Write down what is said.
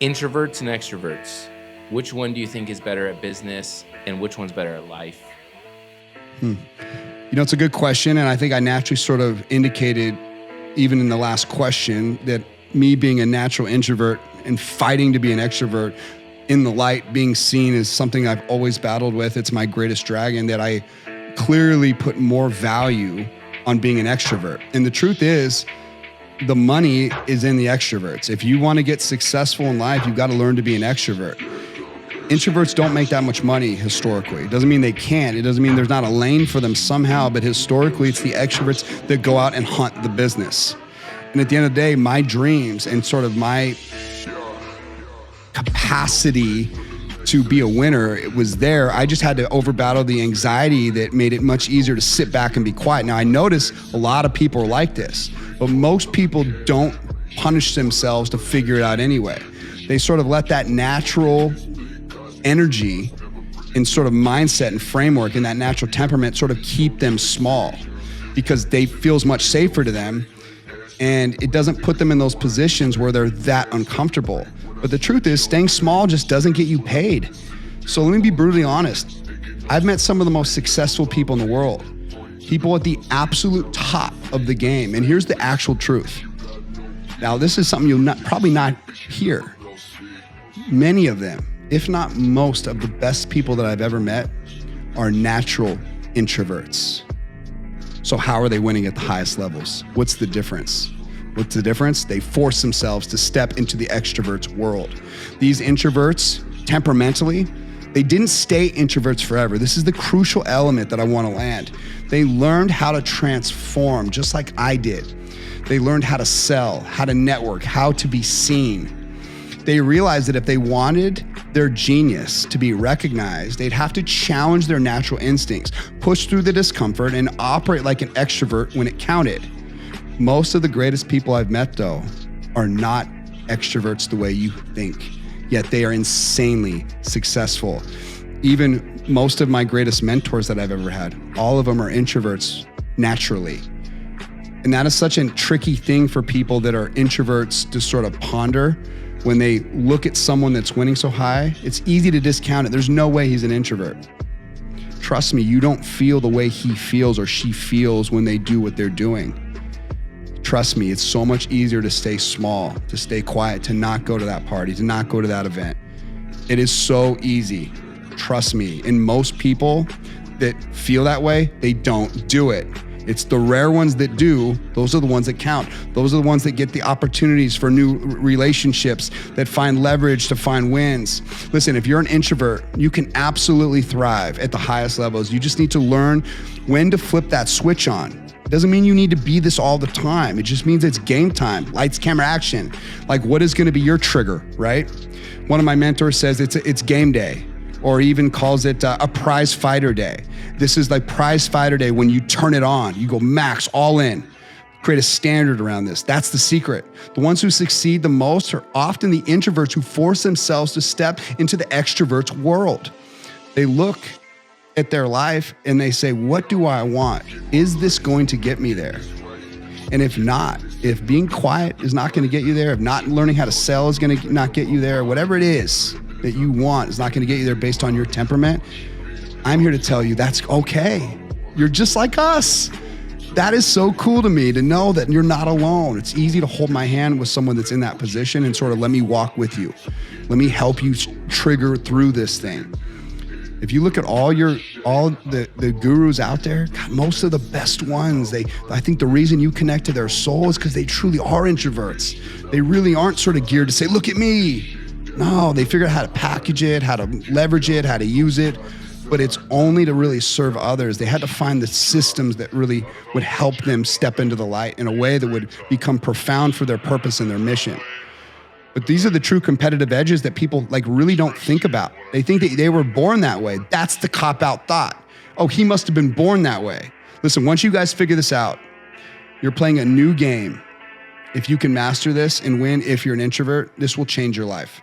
Introverts and extroverts, which one do you think is better at business and which one's better at life? It's a good question. And I think I naturally sort of indicated, even in the last question, that me being a natural introvert and fighting to be an extrovert in the light, being seen as something I've always battled with. It's my greatest dragon, that I clearly put more value on being an extrovert. And the truth is, the money is in the extroverts. If you want to get successful in life, you've got to learn to be an extrovert. Introverts don't make that much money historically. It doesn't mean they can't. It doesn't mean there's not a lane for them somehow, but historically it's the extroverts that go out and hunt the business. And at the end of the day, my dreams and sort of my capacity to be a winner, it was there. I just had to overbattle the anxiety that made it much easier to sit back and be quiet. Now, I notice a lot of people are like this, but most people don't punish themselves to figure it out anyway. They sort of let that natural energy and sort of mindset and framework and that natural temperament sort of keep them small because they feels much safer to them, and it doesn't put them in those positions where they're that uncomfortable. But the truth is, staying small just doesn't get you paid. So let me be brutally honest. I've met some of the most successful people in the world, people at the absolute top of the game. And here's the actual truth. Now, this is something you'll probably not hear. Many of them, if not most of the best people that I've ever met, are natural introverts. So how are they winning at the highest levels? What's the difference? What's the difference? They force themselves to step into the extroverts world. These introverts, temperamentally, they didn't stay introverts forever. This is the crucial element that I want to land. They learned how to transform, just like I did. They learned how to sell, how to network, how to be seen. They realized that if they wanted their genius to be recognized, they'd have to challenge their natural instincts, push through the discomfort, and operate like an extrovert when it counted. Most of the greatest people I've met, though, are not extroverts the way you think, yet they are insanely successful. Even most of my greatest mentors that I've ever had, all of them are introverts naturally. And that is such a tricky thing for people that are introverts to sort of ponder. When they look at someone that's winning so high, it's easy to discount it. There's no way he's an introvert. Trust me, you don't feel the way he feels or she feels when they do what they're doing. Trust me, it's so much easier to stay small, to stay quiet, to not go to that party, to not go to that event. It is so easy. Trust me. And most people that feel that way, they don't do it. It's the rare ones that do. Those are the ones that count. Those are the ones that get the opportunities for new relationships, that find leverage to find wins. Listen, if you're an introvert, you can absolutely thrive at the highest levels. You just need to learn when to flip that switch on. It doesn't mean you need to be this all the time. It just means it's game time, lights, camera, action. Like, what is gonna be your trigger, right? One of my mentors says it's game day, or even calls it a prize fighter day. This is like prize fighter day when you turn it on, you go max, all in. Create a standard around this. That's the secret. The ones who succeed the most are often the introverts who force themselves to step into the extroverts world. They look at their life and they say, what do I want? Is this going to get me there? And if not, if being quiet is not going to get you there, if not learning how to sell is going to not get you there, whatever it is that you want is not going to get you there based on your temperament, I'm here to tell you that's okay. You're just like us. That is so cool to me to know that you're not alone. It's easy to hold my hand with someone that's in that position and sort of let me walk with you. Let me help you trigger through this thing. If you look at all the gurus out there, God, most of the best ones, I think the reason you connect to their soul is because they truly are introverts. They really aren't sort of geared to say, look at me. No, they figure out how to package it, how to leverage it, how to use it, but it's only to really serve others. They had to find the systems that really would help them step into the light in a way that would become profound for their purpose and their mission. But these are the true competitive edges that people really don't think about. They think that they were born that way. That's the cop-out thought. Oh, he must have been born that way. Listen, once you guys figure this out, you're playing a new game. If you can master this and win, if you're an introvert, this will change your life.